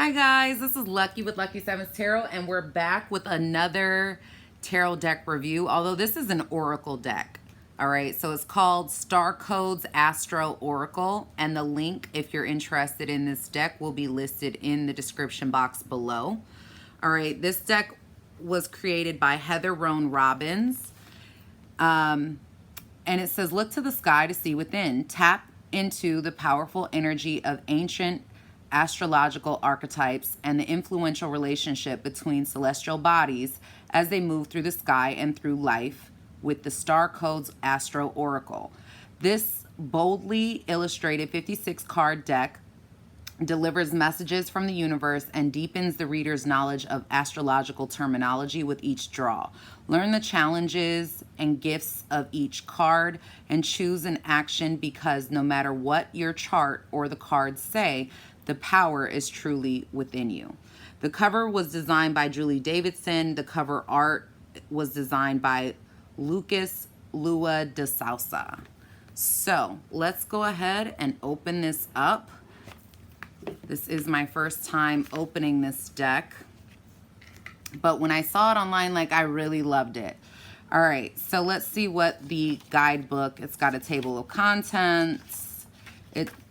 Hi guys, this is Lucky with Lucky Sevens Tarot, and we're back with another tarot deck review, although this is an oracle deck. All right, so it's called Starcodes Astro Oracle, and the link, if you're interested in this deck, will be listed in the description box below. All right, this deck was created by Heather Roan Robbins, and it says, look to the sky to see within. Tap into the powerful energy of ancient astrological archetypes and the influential relationship between celestial bodies as they move through the sky and through life with the Starcodes Astro Oracle. This boldly illustrated 56 card deck delivers messages from the universe and deepens the reader's knowledge of astrological terminology with each draw. Learn the challenges and gifts of each card and choose an action, because no matter what your chart or the cards say, the power is truly within you. The cover was designed by Julie Davidson. The cover art was designed by Lucas Lua de Sousa. So let's go ahead and open this up. This is my first time opening this deck, but when I saw it online, I really loved it. All right, so let's see what the guidebook, it's got a table of contents.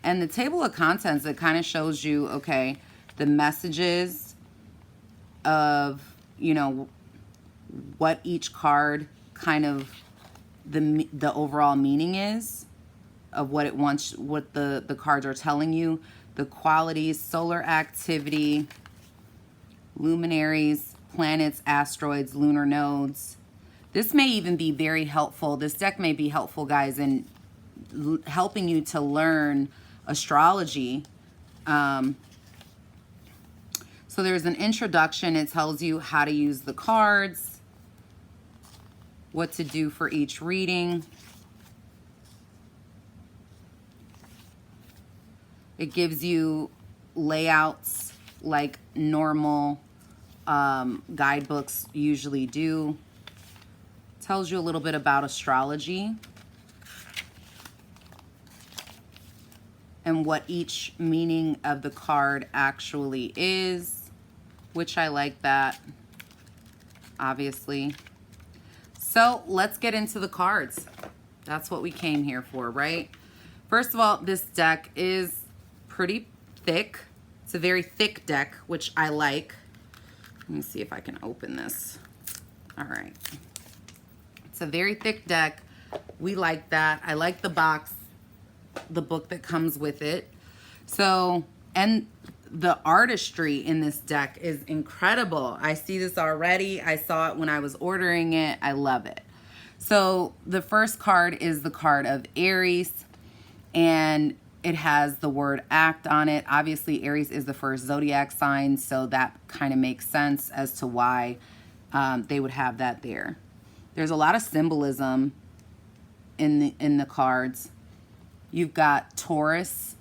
And the table of contents, it kind of shows you, okay, the messages of, what each card kind of, the overall meaning is of what it wants, what the cards are telling you. The qualities, solar activity, luminaries, planets, asteroids, lunar nodes. This may even be very helpful. This deck may be helpful, guys, in helping you to learn astrology. So there's an introduction. It tells you how to use the cards, what to do for each reading. It gives you layouts like normal guidebooks usually do. Tells you a little bit about astrology and what each meaning of the card actually is, which I like that, obviously. So let's get into the cards. That's what we came here for, right? First of all, this deck is pretty thick. It's a very thick deck, which I like. Let me see if I can open this. All right. It's a very thick deck. We like that. I like the box, the book that comes with it. So, and the artistry in this deck is incredible. I see this already. I saw it when I was ordering it. I love it. So the first card is the card of Aries, and it has the word act on it. Obviously, Aries is the first zodiac sign, so that kind of makes sense as to why they would have that there. There's a lot of symbolism in the cards. You've got Taurus,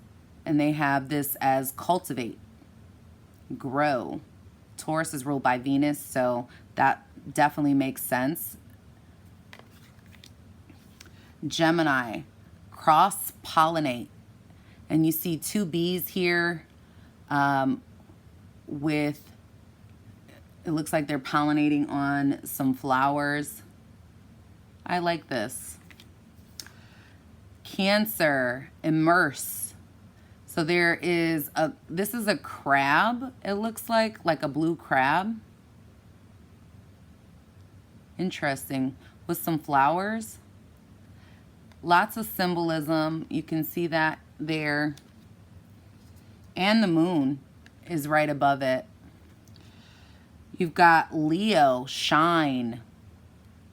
and they have this as cultivate, grow. Taurus is ruled by Venus, so that definitely makes sense. Gemini, cross-pollinate. And you see two bees here with, it looks like they're pollinating on some flowers. I like this. Cancer, immerse. So there is this is a crab, it looks like a blue crab. Interesting, with some flowers. Lots of symbolism, you can see that there. And the moon is right above it. You've got Leo, shine,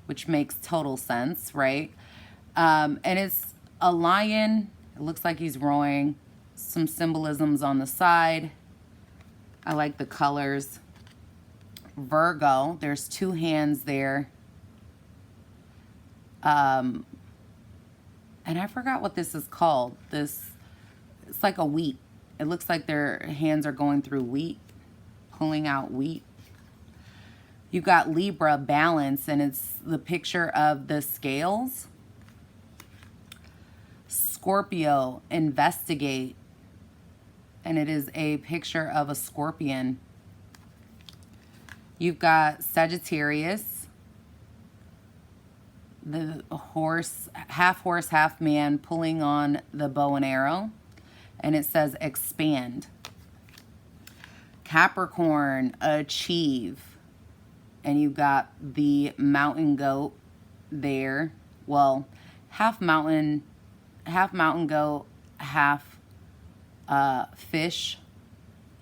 which makes total sense, right? And it's a lion. It looks like he's roaring. Some symbolisms on the side. I like the colors. Virgo, there's two hands there. And I forgot what this is called. It's like a wheat. It looks like their hands are going through wheat, pulling out wheat. You've got Libra, balance, and it's the picture of the scales. Scorpio, investigate. and it is a picture of a scorpion. You've got Sagittarius, the horse, half man pulling on the bow and arrow, and it says expand. Capricorn, achieve, and you've got the mountain goat there. Well, half mountain goat, half fish.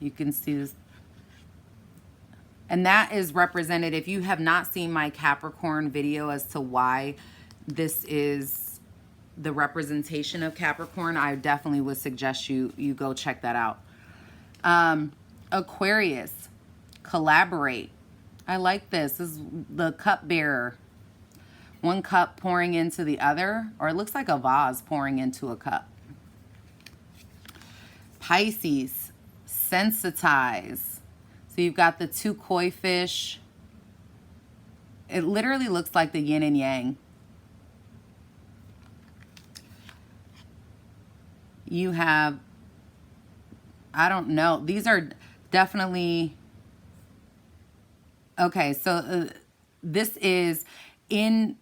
You can see this. And that is represented, if you have not seen my Capricorn video as to why this is the representation of Capricorn, I definitely would suggest you go check that out. Aquarius, collaborate. I like this. This is the cupbearer. One cup pouring into the other, or it looks like a vase pouring into a cup. Pisces, sensitize. So you've got the two koi fish. It literally looks like the yin and yang. You have, I don't know, these are definitely, okay, so this is in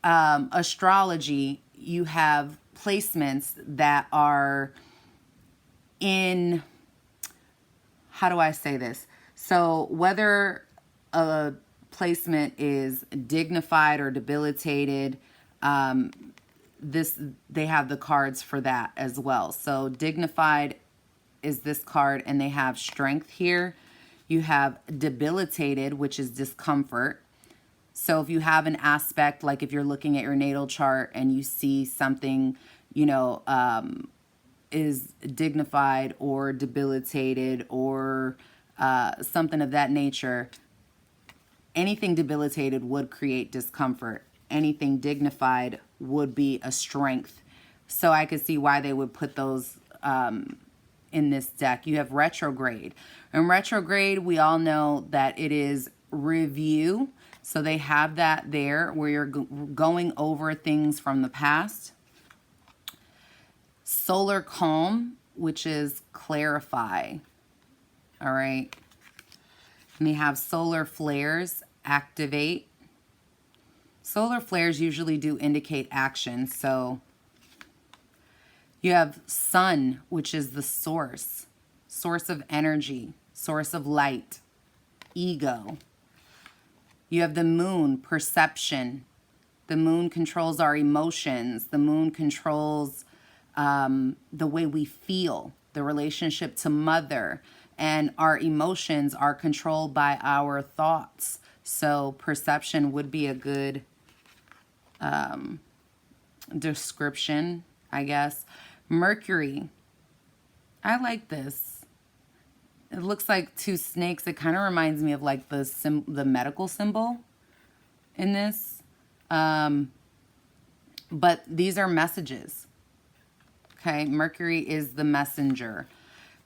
astrology, you have placements that are in, how do I say this? So whether a placement is dignified or debilitated, they have the cards for that as well. So dignified is this card, and they have strength here. You have debilitated, which is discomfort. So if you have an aspect, like if you're looking at your natal chart and you see something, you know, is dignified or debilitated or something of that nature, anything debilitated would create discomfort. Anything dignified would be a strength. So I could see why they would put those in this deck. You have retrograde. In retrograde, we all know that it is review. So they have that there where you're going over things from the past. Solar calm, which is clarify. All right. And they have solar flares, activate. Solar flares usually do indicate action. So you have sun, which is the source of energy, source of light, ego. You have the moon, perception. The moon controls our emotions. The moon controls the way we feel, the relationship to mother, and our emotions are controlled by our thoughts. So perception would be a good description, I guess. Mercury. I like this. It looks like two snakes. It kind of reminds me of like the medical symbol in this. But these are messages. Okay, Mercury is the messenger.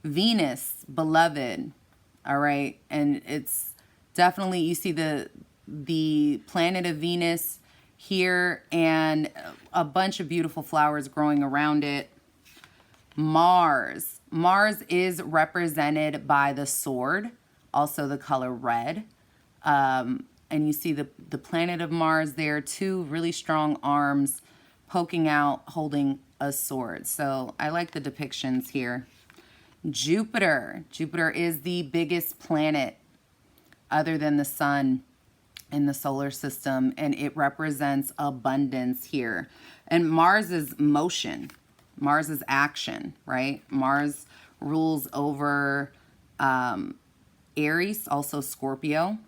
Venus, beloved. All right, and it's definitely, you see the planet of Venus here and a bunch of beautiful flowers growing around it. Mars. Mars is represented by the sword, also the color red. And you see the planet of Mars there, two really strong arms poking out, holding a sword. So I like the depictions here. Jupiter. Jupiter is the biggest planet other than the sun in the solar system, and it represents abundance here. And Mars is motion. Mars is action, right? Mars rules over Aries, also Scorpio.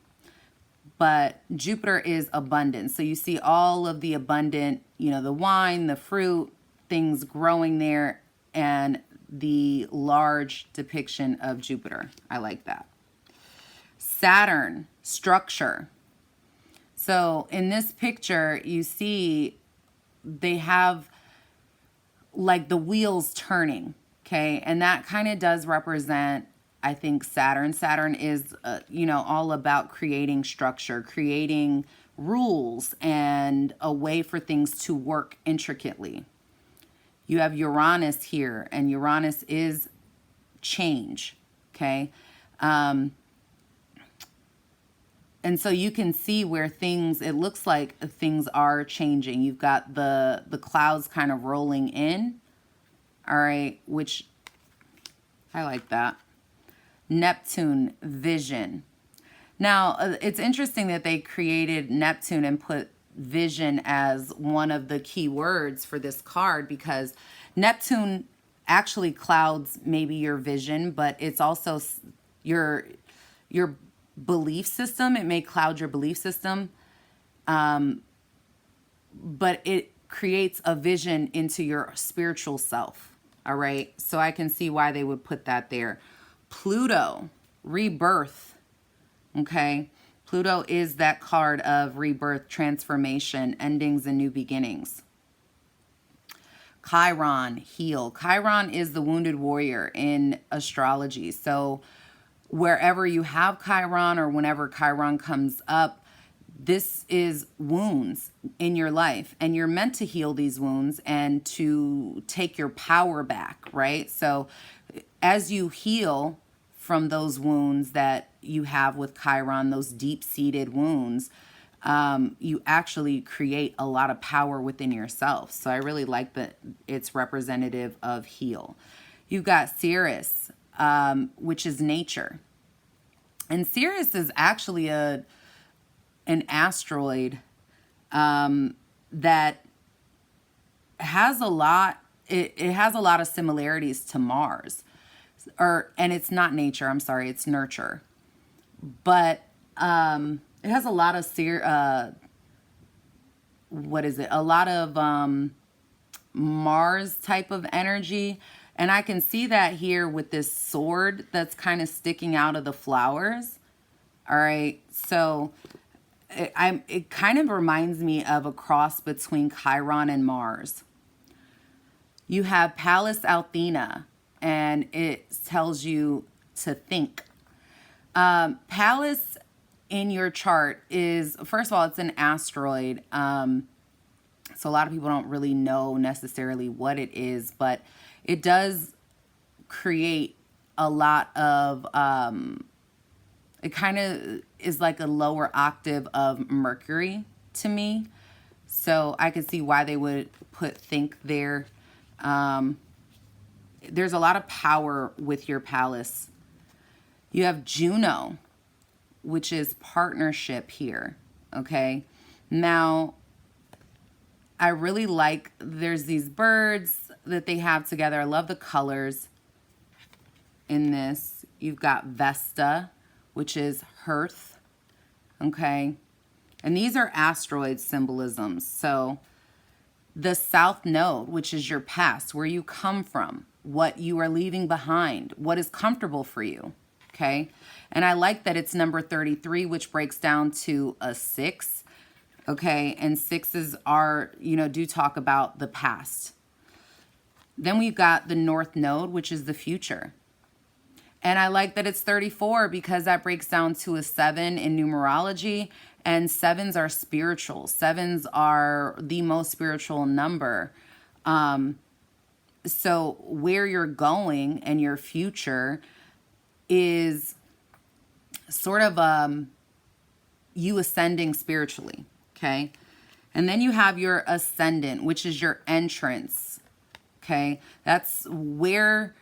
But Jupiter is abundance. So you see all of the abundant, you know, the wine, the fruit, things growing there, and the large depiction of Jupiter. I like that. Saturn, structure. So in this picture, you see they have like the wheels turning, okay? And that kind of does represent, I think, Saturn. Saturn is, you know, all about creating structure, creating rules, and a way for things to work intricately. You have Uranus here, and Uranus is change, okay? And so you can see where things, it looks like things are changing. You've got the clouds kind of rolling in, all right, which I like that. Neptune, vision. Now, it's interesting that they created Neptune and put vision as one of the key words for this card, because Neptune actually clouds maybe your vision, but it's also your belief system. It may cloud your belief system, but it creates a vision into your spiritual self. All right. So I can see why they would put that there. Pluto, rebirth. Okay. Pluto is that card of rebirth, transformation, endings, and new beginnings. Chiron, heal. Chiron is the wounded warrior in astrology. So wherever you have Chiron, or whenever Chiron comes up, this is wounds in your life, and you're meant to heal these wounds and to take your power back, right? So as you heal from those wounds that you have with Chiron, those deep-seated wounds, you actually create a lot of power within yourself. So I really like that it's representative of heal. You've got Sirius, which is nature. And Sirius is actually an asteroid that has a lot, it has a lot of similarities to Mars. And it's not nature, I'm sorry, it's nurture. But it has a lot of a lot of Mars type of energy. And I can see that here with this sword that's kind of sticking out of the flowers. All right. So it kind of reminds me of a cross between Chiron and Mars. You have Pallas Athena, and it tells you to think. Pallas in your chart is, first of all, it's an asteroid. So a lot of people don't really know necessarily what it is, but it does create a lot of, it kind of is like a lower octave of Mercury to me. So I could see why they would put think there. There's a lot of power with your Pallas. You have Juno, which is partnership here, okay? Now, I really like, there's these birds that they have together. I love the colors in this. You've got Vesta, which is hearth, okay? And these are asteroid symbolisms. So the South Node, which is your past, where you come from, what you are leaving behind, what is comfortable for you, okay? And I like that it's number 33, which breaks down to a 6, okay? And 6s are, do talk about the past. Then we've got the North Node, which is the future. And I like that it's 34 because that breaks down to a 7 in numerology. And 7s are spiritual. 7s are the most spiritual number. So where you're going and your future is sort of you ascending spiritually, okay? And then you have your ascendant, which is your entrance, okay? That's where,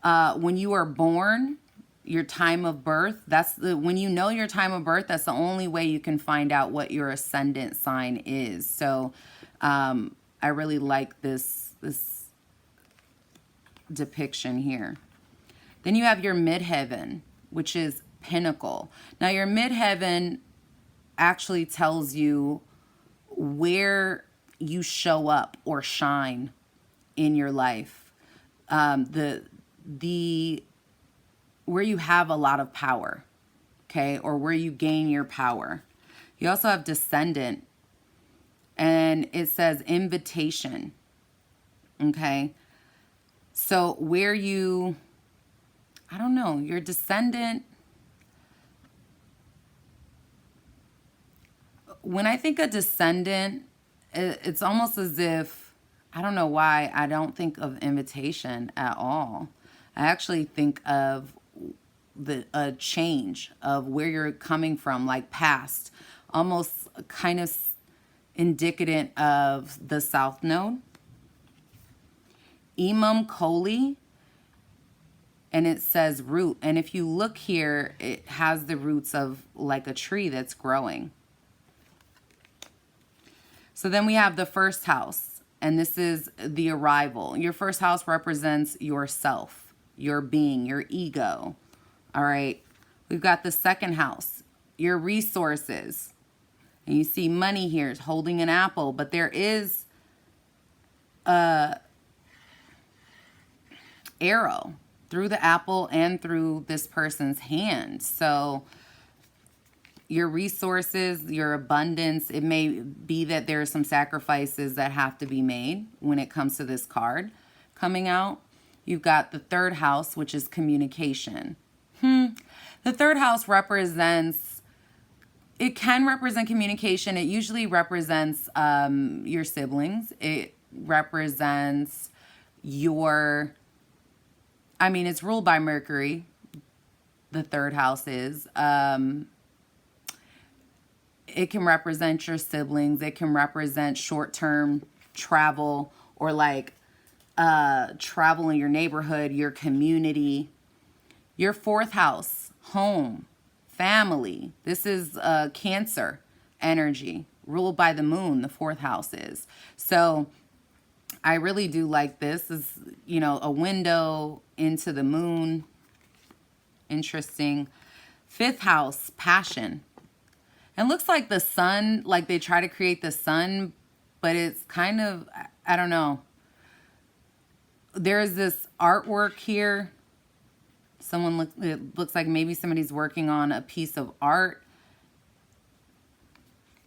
when you are born, your time of birth, when you know your time of birth, that's the only way you can find out what your ascendant sign is. So I really like this depiction here. Then you have your midheaven, which is pinnacle. Now your midheaven actually tells you where you show up or shine in your life. Where you have a lot of power, okay, or where you gain your power. You also have descendant, and it says invitation, okay? So where you, I don't know, your descendant, when I think of descendant, it's almost as if, I don't know why I don't think of invitation at all. I actually think of a change of where you're coming from, like past, almost kind of indicative of the South Node. Imam Koli, and it says root. And if you look here, it has the roots of like a tree that's growing. So then we have the first house, and this is the arrival. Your first house represents yourself, your being, your ego. All right. We've got the second house, your resources. And you see money here is holding an apple, but there is a arrow through the apple and through this person's hand. So your resources, your abundance, it may be that there are some sacrifices that have to be made when it comes to this card coming out. You've got the third house, which is communication. The third house represents, it can represent communication. It usually represents your siblings. It represents your, I mean, it's ruled by Mercury. The third house is. It can represent your siblings. It can represent short-term travel or like travel in your neighborhood, your community. Your fourth house, home, family. This is Cancer energy, ruled by the moon, the fourth house is. So I really do like this. Is, you know, a window into the moon. Interesting. Fifth house, passion. It looks like the sun, like they try to create the sun, but it's kind of, I don't know. There's this artwork here. It looks like maybe somebody's working on a piece of art,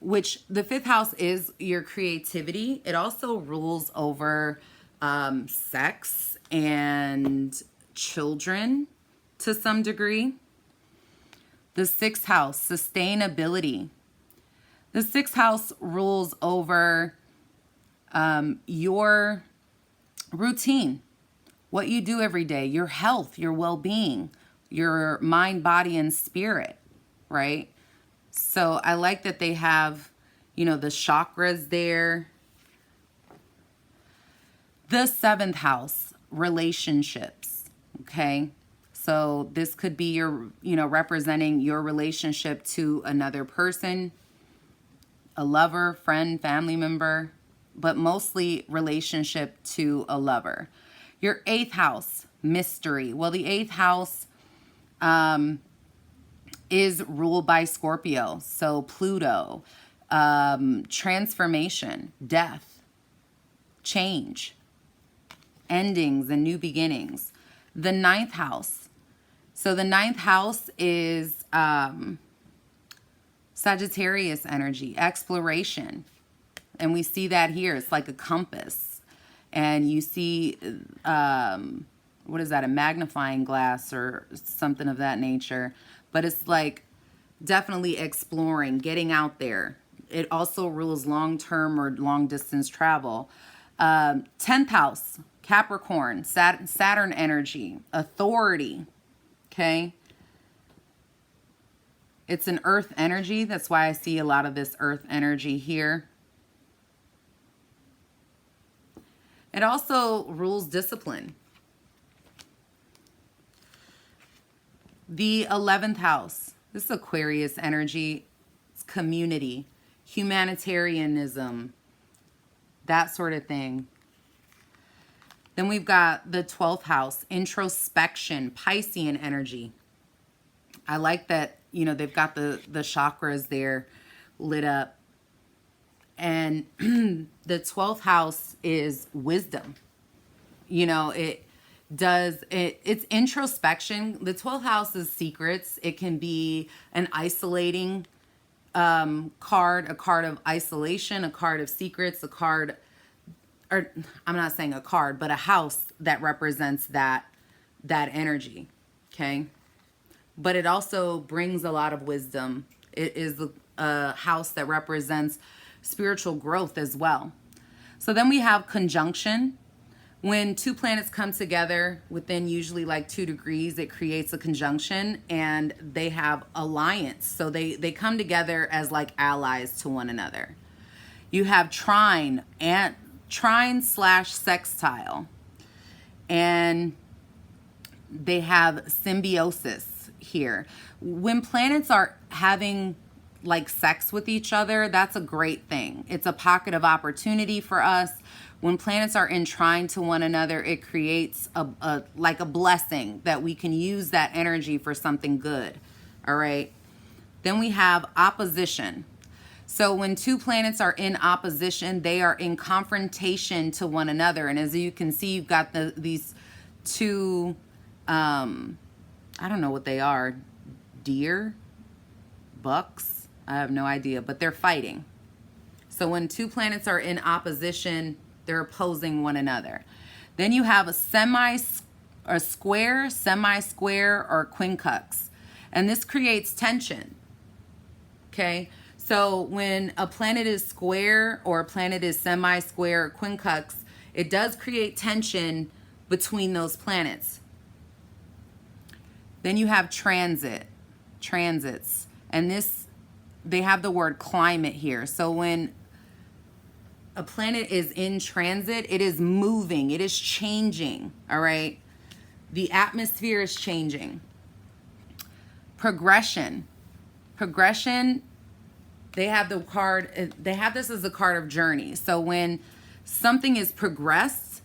which the fifth house is your creativity. It also rules over sex and children to some degree. The sixth house, sustainability. The sixth house rules over your routine, what you do every day, your health, your well-being, your mind, body, and spirit, right? So I like that they have, you know, the chakras there. The seventh house, relationships, okay? So this could be your, you know, representing your relationship to another person, a lover, friend, family member, but mostly relationship to a lover. Your eighth house, mystery. Well, the eighth house is ruled by Scorpio. So Pluto, transformation, death, change, endings and new beginnings. The ninth house. So the ninth house is Sagittarius energy, exploration. And we see that here. It's like a compass. And you see, what is that, a magnifying glass or something of that nature. But it's like definitely exploring, getting out there. It also rules long-term or long-distance travel. 10th house, Capricorn, Saturn energy, authority, okay? It's an earth energy. That's why I see a lot of this earth energy here. It also rules discipline. The 11th house, this is Aquarius energy. It's community, humanitarianism, that sort of thing. Then we've got the 12th house, introspection, Piscean energy. I like that, you know, they've got the chakras there lit up. And the 12th house is wisdom. You know, it's introspection. The 12th house is secrets. It can be an isolating card, a card of isolation, a card of secrets, a card, or I'm not saying a card, but a house that represents that energy, okay? But it also brings a lot of wisdom. It is a house that represents spiritual growth as well. So then we have conjunction, When two planets come together within usually like 2 degrees, it creates a conjunction and they have alliance. So they come together as like allies to one another. You have trine slash sextile, and they have symbiosis here. When planets are having like sex with each other, that's a great thing. It's a pocket of opportunity for us. When planets are in trine to one another, it creates a like a blessing that we can use that energy for something good. All right. Then we have opposition. So when two planets are in opposition, they are in confrontation to one another. And as you can see, you've got these two, I don't know what they are, deer, bucks, I have no idea, but they're fighting. So when two planets are in opposition, they're opposing one another. Then you have a square, semi-square, or quincunx. And this creates tension. Okay? So when a planet is square or a planet is semi-square or quincunx, it does create tension between those planets. Then you have transits. And this, they have the word climate here. So when a planet is in transit, it is moving, it is changing, all right? The atmosphere is changing. Progression, they have the card, they have this as a card of journey. So when something is progressed,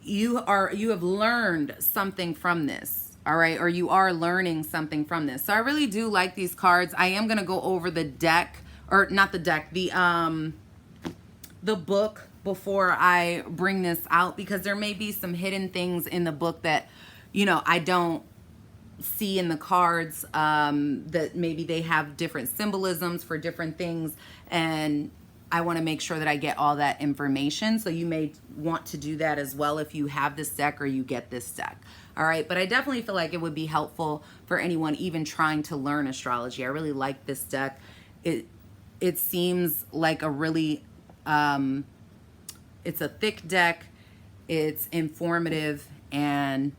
you have learned something from this, all right? Or you are learning something from this. So I really do like these cards. I am going to go over the deck, or not the deck, the book before I bring this out, because there may be some hidden things in the book that, you know, I don't see in the cards, that maybe they have different symbolisms for different things, and I want to make sure that I get all that information. So you may want to do that as well if you have this deck or you get this deck. All right, but I definitely feel like it would be helpful for anyone even trying to learn astrology. I really like this deck. It seems like a really it's a thick deck, it's informative, and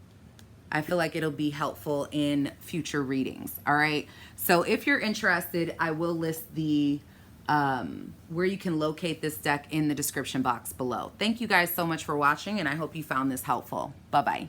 I feel like it'll be helpful in future readings. All right, so if you're interested, I will list the where you can locate this deck in the description box below. Thank you guys so much for watching, and I hope you found this helpful. Bye-bye.